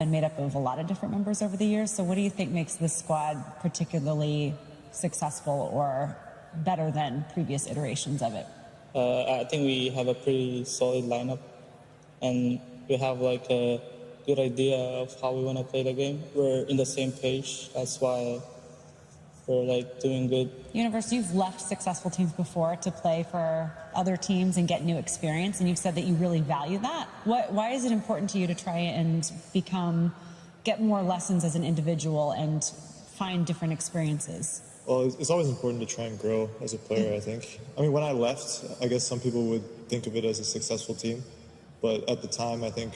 and made up of a lot of different members over the years. So what do you think makes this squad particularly successful or better than previous iterations of it? I think we have a pretty solid lineup, and we have like a good idea of how we want to play the game. We're in the same page. That's why we're like doing good. Universe, you've left successful teams before to play for other teams and get new experience, and you've said that you really value that. Why is it important to you to try and get more lessons as an individual and find different experiences? Well, it's always important to try and grow as a player, I think. I mean, when I left, I guess some people would think of it as a successful team, but at the time, I think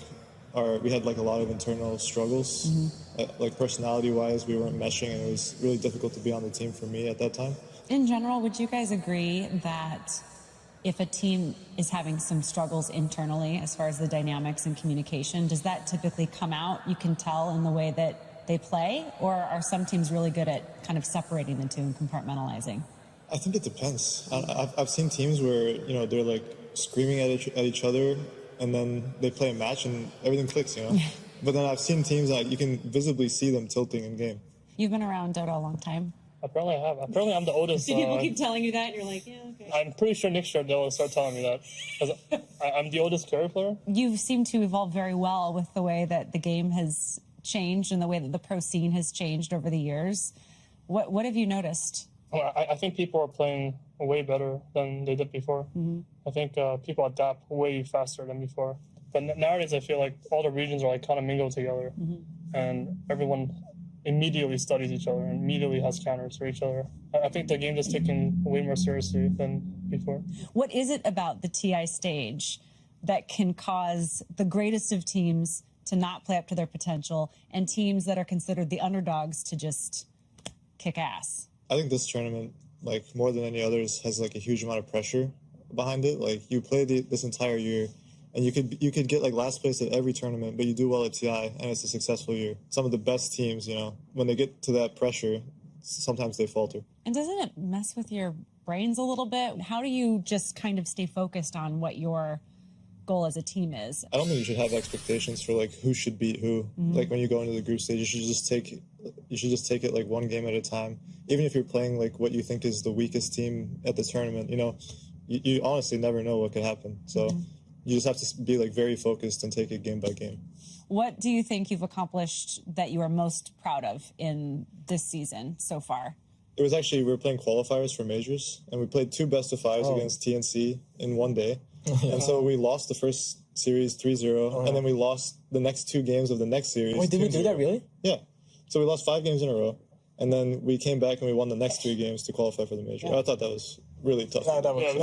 we had like a lot of internal struggles. Like personality-wise, we weren't meshing, and it was really difficult to be on the team for me at that time. In general, would you guys agree that if a team is having some struggles internally as far as the dynamics and communication, does that typically come out? You can tell in the way that they play, or are some teams really good at kind of separating the two and compartmentalizing? I think it depends. I've seen teams where they're like screaming at each other, and then they play a match and everything clicks, But then I've seen teams that you can visibly see them tilting in game. You've been around Dota a long time. Apparently I have. Apparently I'm the oldest. See, people keep telling you that, and you're like, yeah, okay. I'm pretty sure next year they'll start telling me that. 'Cause I'm the oldest carry player. You seem to evolve very well with the way that the game has changed and the way that the pro scene has changed over the years. What have you noticed? Well, I think people are playing way better than they did before. I think people adapt way faster than before. But nowadays, I feel like all the regions are like kind of mingled together, and everyone immediately studies each other and immediately has counters for each other. I think the game is taken way more seriously than before. What is it about the TI stage that can cause the greatest of teams to not play up to their potential and teams that are considered the underdogs to just kick ass? I think this tournament, like more than any others, has like a huge amount of pressure behind it. Like you play this entire year, and you could get like last place at every tournament, but you do well at TI, and it's a successful year. Some of the best teams, when they get to that pressure, sometimes they falter. And doesn't it mess with your brains a little bit? How do you just kind of stay focused on what your goal as a team is? I don't think you should have expectations for like who should beat who. Like when you go into the group stage, you should just take it like one game at a time. Even if you're playing like what you think is the weakest team at the tournament, you honestly never know what could happen. So you just have to be like very focused and take it game by game. What do you think you've accomplished that you are most proud of in this season so far? It was actually, we were playing qualifiers for majors, and we played 2 best-of-5s against TNC in one day. And so we lost the first series 3-0, and then we lost the next 2 games of the next series. Wait, did we do that really? Yeah. So we lost 5 games in a row, and then we came back and we won the next 3 games to qualify for the major. I thought that was really tough. No, that was,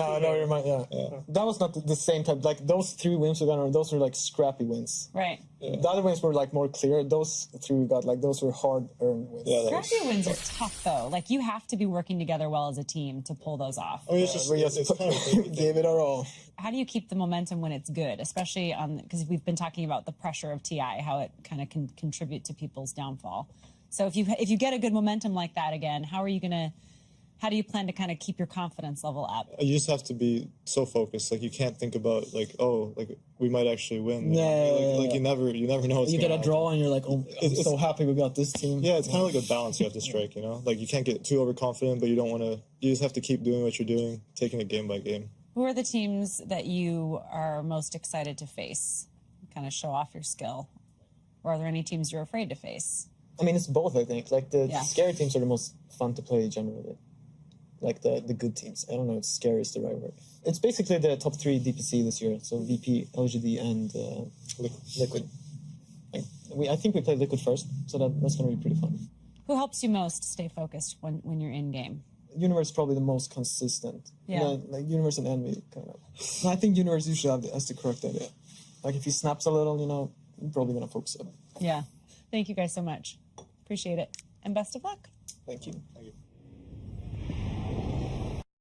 that was not the same type. Like those 3 wins we got, those were like scrappy wins. Right. Yeah. The other wins were like more clear. Those 3 we got, like those were hard-earned wins. Yeah, scrappy wins are tough though. Like you have to be working together well as a team to pull those off. I mean, it's kind of gave it our all. How do you keep the momentum when it's good, especially because we've been talking about the pressure of TI, how it kind of can contribute to people's downfall. So if you get a good momentum like that again, how do you plan to kind of keep your confidence level up? You just have to be so focused. Like you can't think about like, oh, like we might actually win. You never know what's you get a draw and you're like, oh, I'm so happy we got this team. Yeah, it's kind of like a balance you have to strike, Like you can't get too overconfident, but you just have to keep doing what you're doing, taking it game by game. Who are the teams that you are most excited to face? Kind of show off your skill. Or are there any teams you're afraid to face? I mean, it's both, I think. Like the scary teams are the most fun to play generally. Like the good teams. I don't know if scary is the right word. It's basically the top 3 DPC this year. So VP, LGD, and Liquid. I think we played Liquid first, so that's going to be pretty fun. Who helps you most stay focused when you're in game? Universe is probably the most consistent. Yeah. Like Universe and Envy, kind of. I think Universe usually has the correct idea. Like if he snaps a little, you're probably going to focus on it. Yeah. Thank you guys so much. Appreciate it. And best of luck. Thank you. Thank you.